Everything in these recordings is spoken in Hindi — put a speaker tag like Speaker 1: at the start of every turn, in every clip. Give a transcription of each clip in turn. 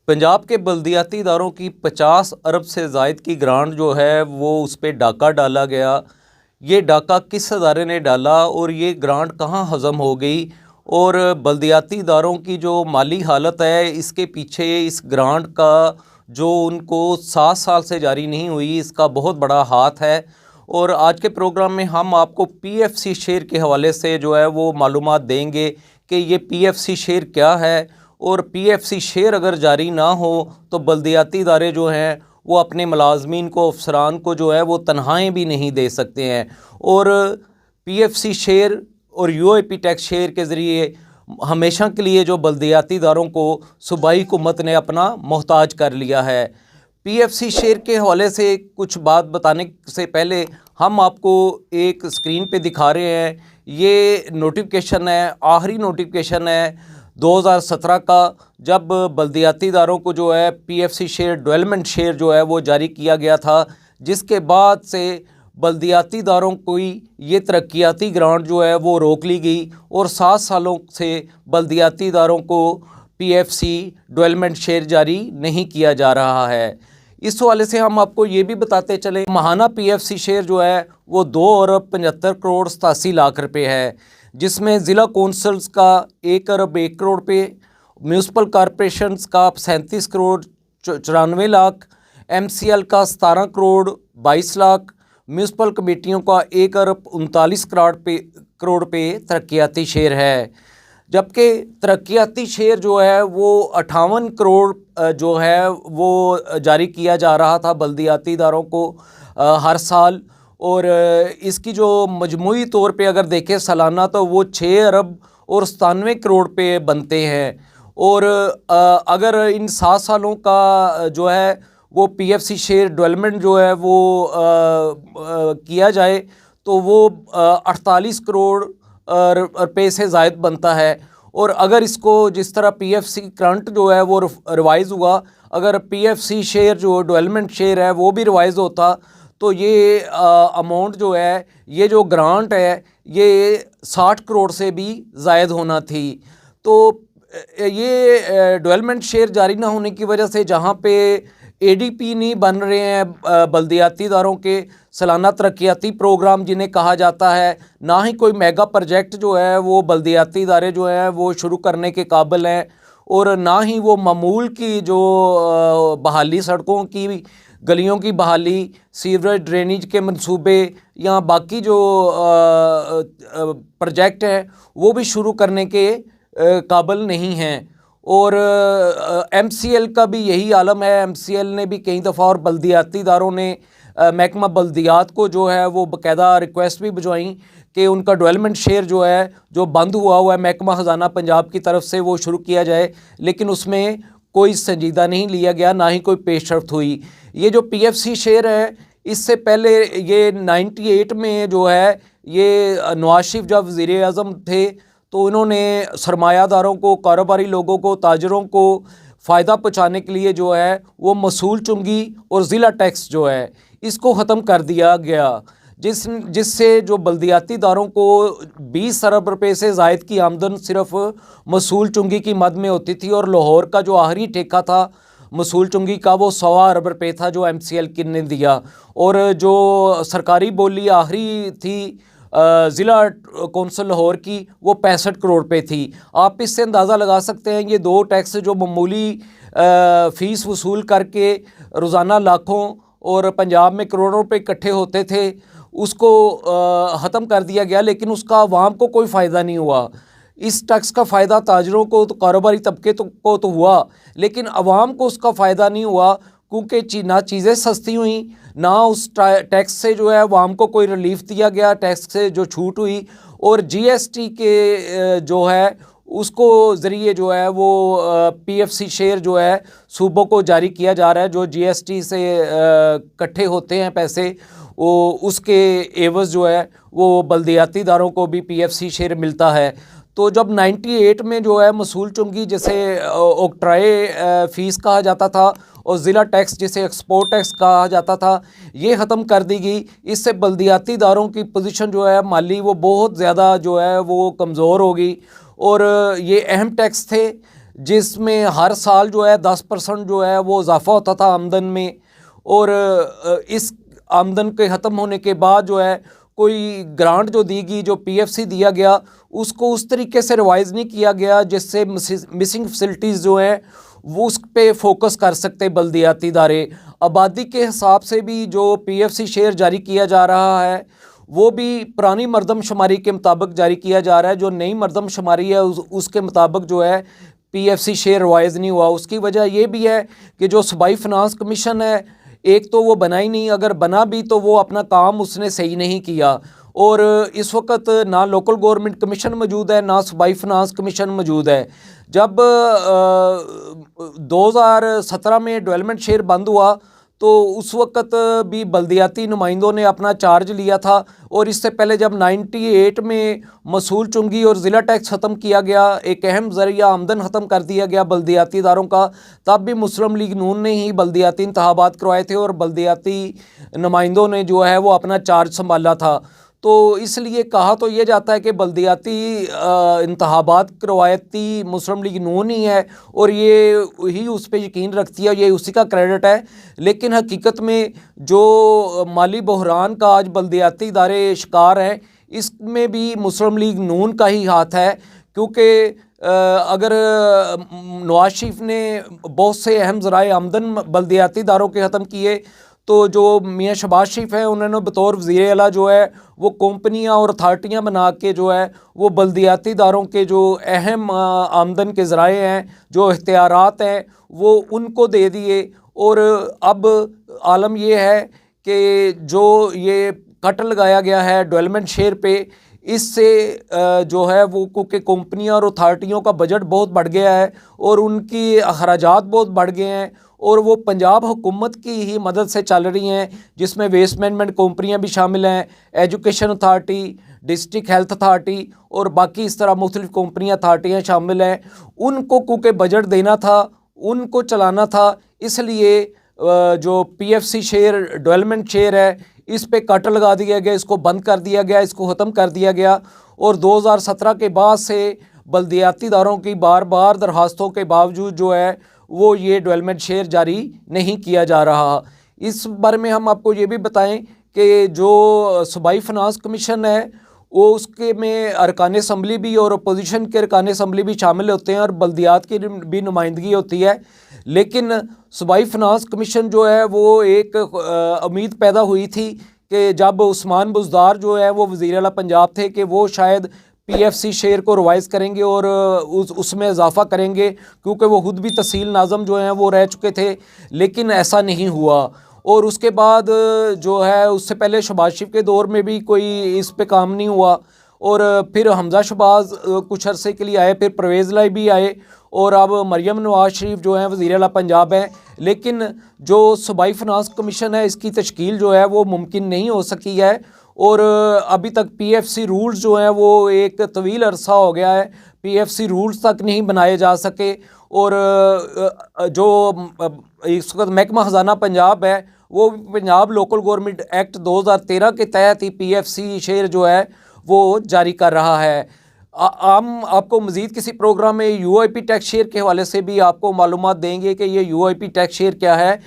Speaker 1: पंजाब के बल्दियाती इदारों की 50 अरब से ज़ायद की ग्रांट जो है वो उस पर डाका डाला गया। ये डाका किस अदारे ने डाला और ये ग्रांट कहाँ हज़म हो गई, और बल्दियाती इदारों की जो माली हालत है इसके पीछे इस ग्रांट का जो उनको 7 साल से जारी नहीं हुई, इसका बहुत बड़ा हाथ है। और आज के प्रोग्राम में हम आपको PFC शेयर के हवाले से जो है वो मालूमात देंगे कि ये PFC शेयर क्या है, और PFC शेयर अगर जारी ना हो तो बल्दियाती इदारे जो हैं वो अपने मुलाजमीन को, अफसरान को जो है वो तनख्वाहें भी नहीं दे सकते हैं। और PFC शेयर और UAP टैक्स शेयर के ज़रिए हमेशा के लिए जो बल्दियाती इदारों को सूबाई हुकूमत ने अपना मोहताज कर लिया है। PFC शेयर के हवाले से कुछ बात बताने से पहले हम आपको एक स्क्रीन पे दिखा रहे हैं, ये नोटिफिकेशन है, आखिरी नोटिफिकेशन है 2017 का, जब बल्दियाती इदारों को जो है PFC शेयर, डेवलपमेंट शेयर जो है वो जारी किया गया था, जिसके बाद से बल्दियाती इदारों को ये तरक्याती ग्रांट जो है वो रोक ली गई और 7 सालों से बल्दियाती इदारों को PFC डेवलपमेंट शेयर जारी नहीं किया जा रहा है। इस हवाले से हम आपको ये भी बताते चले, माहाना PFC शेयर जो है वो 2 अरब 75 करोड़ 87 लाख रुपए है, जिसमें ज़िला कौंसल्स का 1 अरब 1 करोड़ पे, म्यूनसिपल कॉरपोरेशंस का 37 करोड़ 94 लाख, MCL का 17 करोड़ 22 लाख, म्यूनसिपल कमेटियों का 1 अरब 39 करोड़ पे तरक्याती शेयर है। जबकि तरक्याती शेयर जो है वो 58 करोड़ जो है वो जारी किया जा रहा था बल्दियाती इदारों को हर साल, और इसकी जो मजमूई तौर पे अगर देखें सालाना तो वो 6 अरब और 97 करोड़ पे बनते हैं। और अगर इन 7 सालों का जो है वो PFC शेयर डेवलपमेंट जो है वो किया जाए तो वो 48 करोड़ रुपये से ज़ायद बनता है। और अगर इसको जिस तरह PFC करंट जो है वो रिवाइज़ हुआ, अगर PFC शेयर जो डेवलपमेंट शेयर है वो भी रिवाइज़ होता तो ये अमाउंट जो है, ये जो ग्रांट है ये 60 करोड़ से भी ज़ायद होना थी। तो ये डेवलपमेंट शेयर जारी ना होने की वजह से जहाँ पे ADP नहीं बन रहे हैं बल्दियाती इदारों के सालाना तरक्याती प्रोग्राम जिन्हें कहा जाता है, ना ही कोई मेगा प्रोजेक्ट जो है वो बल्दियाती इदारे जो हैं वो शुरू करने के काबिल हैं, और ना ही वो मामूल की जो बहाली, सड़कों की, गलियों की बहाली, सीवरेज ड्रेनेज के मंसूबे या बाकी जो प्रोजेक्ट हैं वो भी शुरू करने के काबिल नहीं हैं। और MCL का भी यही आलम है। MCL ने भी कई दफ़ा और बल्दियाती इदारों ने महकमा बल्दियात को जो है वो बाकायदा रिक्वेस्ट भी भिजवाई कि उनका डेवलपमेंट शेयर जो है जो बंद हुआ है महकमा ख़जाना पंजाब की तरफ से वो शुरू किया जाए, लेकिन उसमें कोई संजीदा नहीं लिया गया, ना ही कोई पेशरफ्त हुई। ये जो PFC शेयर है इससे पहले ये 98 में जो है ये नवाज शरीफ जब वज़ीर आज़म थे तो इन्होंने सरमायादारों को, कारोबारी लोगों को, ताजरों को फ़ायदा पहुँचाने के लिए जो है वो मसूल चुंगी और ज़िला टैक्स जो है इसको ख़त्म कर दिया गया, जिससे जो बल्दियाती इदारों को 20 अरब रुपये से ज़ायद की आमदन सिर्फ मसूल चुंगी की मद में होती थी, और लाहौर का जो आखिरी ठेका था मसूल चुंगी का वो 1.25 अरब रुपये था जो MCL ने दिया, और जो सरकारी बोली आखिरी थी ज़िला कौंसल लाहौर की वो 65 करोड़ पे थी। आप इससे अंदाज़ा लगा सकते हैं ये 2 टैक्स जो मामूली फ़ीस वसूल करके रोज़ाना लाखों और पंजाब में करोड़ों रुपए इकट्ठे होते थे उसको ख़त्म कर दिया गया, लेकिन उसका आवाम को कोई फ़ायदा नहीं हुआ। इस टैक्स का फ़ायदा ताजरों को, तो कारोबारी तबके को तो हुआ, लेकिन आवाम को उसका फ़ायदा नहीं हुआ, क्योंकि ना चीज़ें सस्ती हुई, ना उस टैक्स से जो है आवाम को कोई रिलीफ दिया गया, टैक्स से जो छूट हुई, और GST के जो है उसको ज़रिए जो है वो PFC शेयर जो है सूबों को जारी किया जा रहा है। जो GST से इकट्ठे होते हैं पैसे, वो उसके एवज़ जो है वो बल्दियाती इदारों को भी PFC शेयर मिलता है। तो जब 98 में जो है मसूल चुंगी जिसे ओक्ट्राए फ़ीस कहा जाता था और ज़िला टैक्स जिसे एक्सपोर्ट टैक्स कहा जाता था, ये ख़त्म कर दी गई। इससे बल्दियाती इदारों की पोजीशन जो है माली वो बहुत ज़्यादा जो है वो कमज़ोर हो गई, और ये अहम टैक्स थे जिसमें हर साल जो है 10% जो है वो इजाफा होता था आमदन में, और इस आमदन के ख़त्म होने के बाद जो है कोई ग्रांट जो दी गई, जो पीएफसी दिया गया, उसको उस तरीके से रिवाइज़ नहीं किया गया जिससे मिसिंग फैसिलिटीज़ जो हैं वो उस पे फोकस कर सकते बल्दियाती इदारे। आबादी के हिसाब से भी जो पीएफसी शेयर जारी किया जा रहा है वो भी पुरानी मरदमशुमारी के मुताबिक जारी किया जा रहा है। जो नई मरदमशुमारी है उसके मुताबिक जो है पीएफसी शेयर रिवाइज़ नहीं हुआ। उसकी वजह ये भी है कि जो सूबाई फाइनेंस कमीशन है, एक तो वो बना ही नहीं, अगर बना भी तो वो अपना काम उसने सही नहीं किया। और इस वक्त ना लोकल गवर्नमेंट कमीशन मौजूद है, ना सूबाई फाइनेंस कमीशन मौजूद है। जब 2017 में डेवलपमेंट शेयर बंद हुआ तो उस वक्त भी बल्दियाती नुमाइंदों ने अपना चार्ज लिया था, और इससे पहले जब 98 में मसूल चुंगी और ज़िला टैक्स ख़त्म किया गया, एक अहम ज़रिया आमदन ख़त्म कर दिया गया बल्दियाती इदारों का, तब भी मुस्लिम लीग नून ने ही बल्दियाती इंतखाबात करवाए थे और बल्दियाती नुमाइंदों ने जो है वो अपना चार्ज संभाला था। तो इसलिए कहा तो ये जाता है कि बल्दियाती इंतखाबात करवायती मुस्लिम लीग नून ही है और ये ही उस पर यकीन रखती है, ये उसी का क्रेडिट है। लेकिन हकीकत में जो माली बहरान का आज बल्दियाती इदारे शिकार हैं, इसमें भी मुस्लिम लीग नून का ही हाथ है, क्योंकि अगर नवाज शरीफ ने बहुत से अहम ज़राए आमदन बल्दियाती इदारों के ख़त्म किए, तो जो मियाँ शहबाज शरीफ हैं उन्होंने बतौर वज़ीर आला जो है वो कंपनियां और अथॉरिटियां बना के जो है वो बल्दियाती इदारों के जो अहम आमदन के ज़राए हैं, जो इख्तियारात हैं, वो उनको दे दिए। और अब आलम ये है कि जो ये कट लगाया गया है डेवलपमेंट शेयर पे, इससे जो है वो क्योंकि कंपनियां और अथॉरिटियों का बजट बहुत बढ़ गया है और उनकी अखराजात बहुत बढ़ गए हैं, और वो पंजाब हुकूमत की ही मदद से चल रही हैं, जिसमें वेस्ट मैनेजमेंट कंपनियां भी शामिल हैं, education authority, district health authority और बाकी इस तरह मुख्तलिफ कंपनियां अथॉरिटियाँ शामिल हैं। उनको क्योंकि बजट देना था, उनको चलाना था, इसलिए जो पीएफसी शेयर डेवलपमेंट शेयर है इस पे कट लगा दिया गया, इसको बंद कर दिया गया, इसको ख़त्म कर दिया गया। और 2017 के बाद से बल्दियाती इदारों की बार बार दरखास्तों के बावजूद जो है वो ये डेवलपमेंट शेयर जारी नहीं किया जा रहा। इस बारे में हम आपको ये भी बताएं कि जो सूबाई फाइनेंस कमीशन है वो उसके में अरकान असम्बली भी और अपोजिशन के अरकान असम्बली भी शामिल होते हैं और बल्दियात की भी नुमाइंदगी होती है। लेकिन सूबाई फाइनेंस कमीशन जो है वो एक उम्मीद पैदा हुई थी कि जब उस्मान बुज़दार जो है वो वज़ीर आला पंजाब थे कि वो शायद पीएफसी शेयर को रिवाइज़ करेंगे और उसमें इजाफा करेंगे, क्योंकि वो खुद भी तहसील नाज़म जो हैं वो रह चुके थे, लेकिन ऐसा नहीं हुआ। और उसके बाद जो है उससे पहले शहबाज शरीफ के दौर में भी कोई इस पे काम नहीं हुआ, और फिर हमजा शहबाज कुछ अरसे के लिए आए, फिर परवेज़ लाई भी आए, और अब मरियम नवाज शरीफ जो हैं वज़ीर आला पंजाब हैं। लेकिन जो सूबाई फाइनेंस कमीशन है इसकी तश्कील जो है वो मुमकिन नहीं हो सकी है, और अभी तक पीएफसी रूल्स जो हैं वो एक तवील अरसा हो गया है, पीएफसी रूल्स तक नहीं बनाए जा सके। और जो इस वक्त महकमा ख़जाना पंजाब है वो पंजाब लोकल गवर्नमेंट एक्ट 2013 के तहत ही पीएफसी शेयर जो है वो जारी कर रहा है। हम आपको मज़ीद किसी प्रोग्राम में यूआईपी टैक्स शेयर के हवाले से भी आपको मालूमात देंगे कि ये यूआईपी टैक्स शेयर क्या है।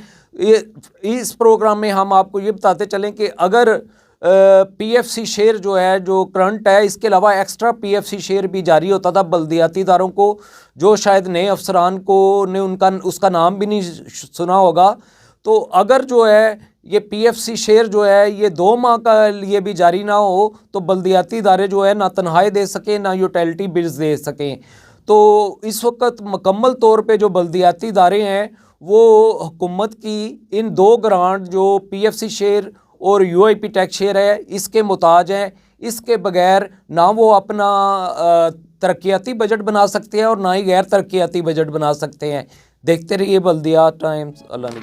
Speaker 1: इस प्रोग्राम में हम आपको ये बताते चलें कि अगर पीएफसी शेयर जो है जो करंट है, इसके अलावा एक्स्ट्रा पीएफसी शेयर भी जारी होता था बल्दियाती इदारों को, जो शायद नए अफसरान को ने उसका नाम भी नहीं सुना होगा। तो अगर जो है ये पीएफसी शेयर जो है ये 2 माह का लिए भी जारी ना हो तो बल्दियाती इदारे जो है ना तनख्वाहें दे सकें ना यूटिलिटी बिल्स दे सकें। तो इस वक्त मुकम्मल तौर पे जो बल्दियाती इदारे हैं वो हुकूमत की इन 2 ग्रांट जो पीएफसी शेयर और यूआईपी टैक्स शेयर है इसके मुताज हैं। इसके बगैर ना वो अपना तरक्याती बजट बना सकते हैं और ना ही गैर तरक्याती बजट बना सकते हैं। देखते रहिए बल्दियात टाइम्स। अल्लाह ने